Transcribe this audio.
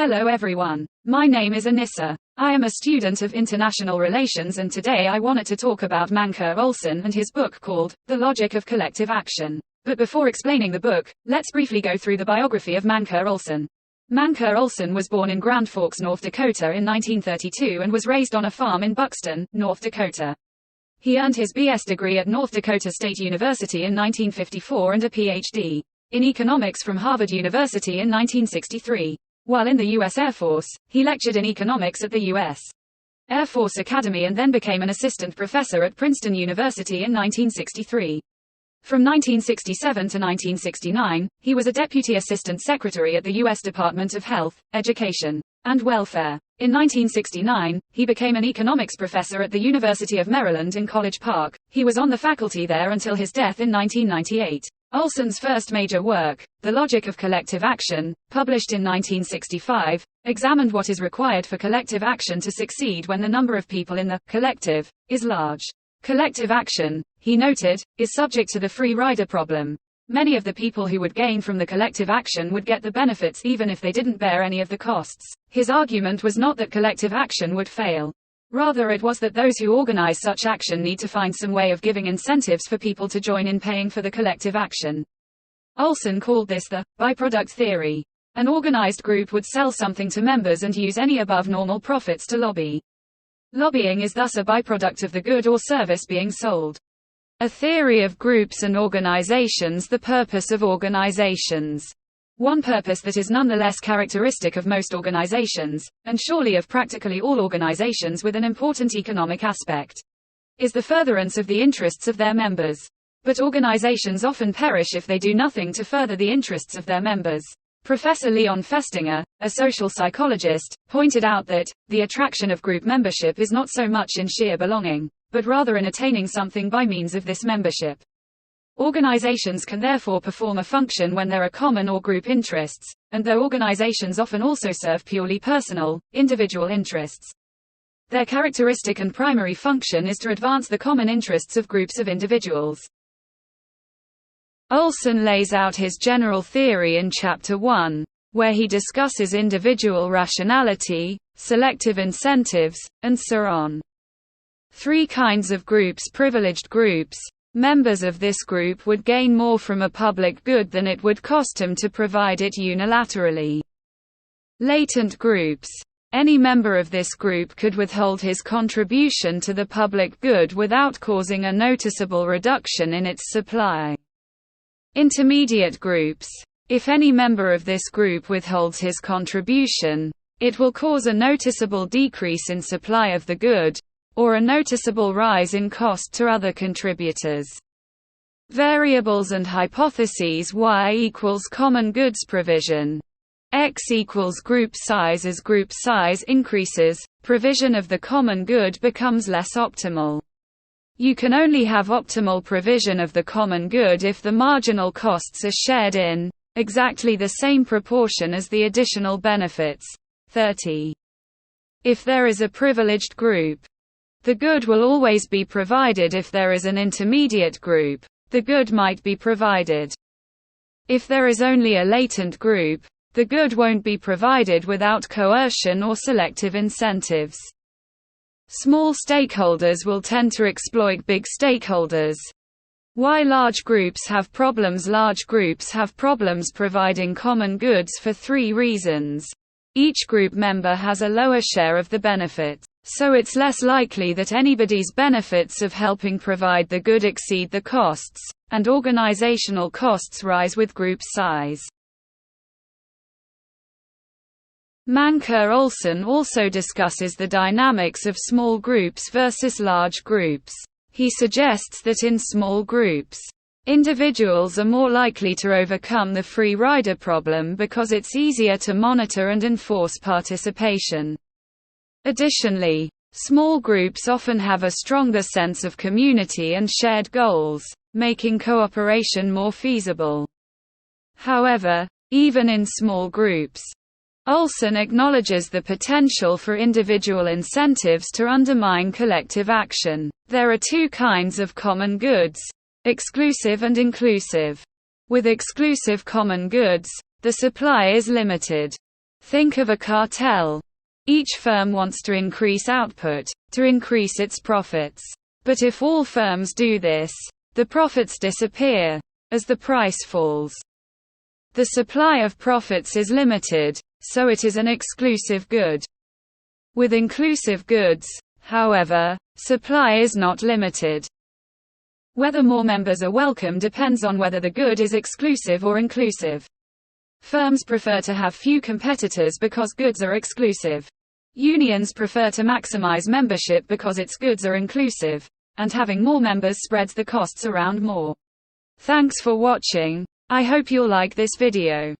Hello everyone. My name is Anissa. I am a student of international relations, and today I wanted to talk about Mancur Olson and his book called The Logic of Collective Action. But before explaining the book, let's briefly go through the biography of Mancur Olson. Mancur Olson was born in Grand Forks, North Dakota in 1932 and was raised on a farm in Buxton, North Dakota. He earned his BS degree at North Dakota State University in 1954 and a PhD in economics from Harvard University in 1963. While in the U.S. Air Force, he lectured in economics at the U.S. Air Force Academy and then became an assistant professor at Princeton University in 1963. From 1967 to 1969, he was a deputy assistant secretary at the U.S. Department of Health, Education, and Welfare. In 1969, he became an economics professor at the University of Maryland in College Park. He was on the faculty there until his death in 1998. Olson's first major work, The Logic of Collective Action, published in 1965, examined what is required for collective action to succeed when the number of people in the collective is large. Collective action, he noted, is subject to the free rider problem. Many of the people who would gain from the collective action would get the benefits even if they didn't bear any of the costs. His argument was not that collective action would fail. Rather, it was that those who organize such action need to find some way of giving incentives for people to join in paying for the collective action. Olson called this the byproduct theory. An organized group would sell something to members and use any above normal profits to lobby. Lobbying is thus a byproduct of the good or service being sold. A theory of groups and organizations. The purpose of organizations. One purpose that is nonetheless characteristic of most organizations, and surely of practically all organizations with an important economic aspect, is the furtherance of the interests of their members. But organizations often perish if they do nothing to further the interests of their members. Professor Leon Festinger, a social psychologist, pointed out that the attraction of group membership is not so much in sheer belonging, but rather in attaining something by means of this membership. Organizations can therefore perform a function when there are common or group interests, and though organizations often also serve purely personal, individual interests, their characteristic and primary function is to advance the common interests of groups of individuals. Olson lays out his general theory in Chapter 1, where he discusses individual rationality, selective incentives, and so on. Three kinds of groups: privileged groups. Members of this group would gain more from a public good than it would cost them to provide it unilaterally. Latent groups. Any member of this group could withhold his contribution to the public good without causing a noticeable reduction in its supply. Intermediate groups. If any member of this group withholds his contribution, it will cause a noticeable decrease in supply of the good, or a noticeable rise in cost to other contributors. Variables and hypotheses. Y equals common goods provision. X equals group size. As group size increases, provision of the common good becomes less optimal. You can only have optimal provision of the common good if the marginal costs are shared in exactly the same proportion as the additional benefits. 30. If there is a privileged group, the good will always be provided. If there is an intermediate group, the good might be provided. If there is only a latent group, the good won't be provided without coercion or selective incentives. Small stakeholders will tend to exploit big stakeholders. Why large groups have problems? Large groups have problems providing common goods for three reasons. Each group member has a lower share of the benefits, so it's less likely that anybody's benefits of helping provide the good exceed the costs, and organizational costs rise with group size. Mancur Olson also discusses the dynamics of small groups versus large groups. He suggests that in small groups, individuals are more likely to overcome the free rider problem because it's easier to monitor and enforce participation. Additionally, small groups often have a stronger sense of community and shared goals, making cooperation more feasible. However, even in small groups, Olson acknowledges the potential for individual incentives to undermine collective action. There are two kinds of common goods: exclusive and inclusive. With exclusive common goods, the supply is limited. Think of a cartel. Each firm wants to increase output, to increase its profits. But if all firms do this, the profits disappear as the price falls. The supply of profits is limited, so it is an exclusive good. With inclusive goods, however, supply is not limited. Whether more members are welcome depends on whether the good is exclusive or inclusive. Firms prefer to have few competitors because goods are exclusive. Unions prefer to maximize membership because its goods are inclusive, and having more members spreads the costs around more. Thanks for watching. I hope you'll like this video.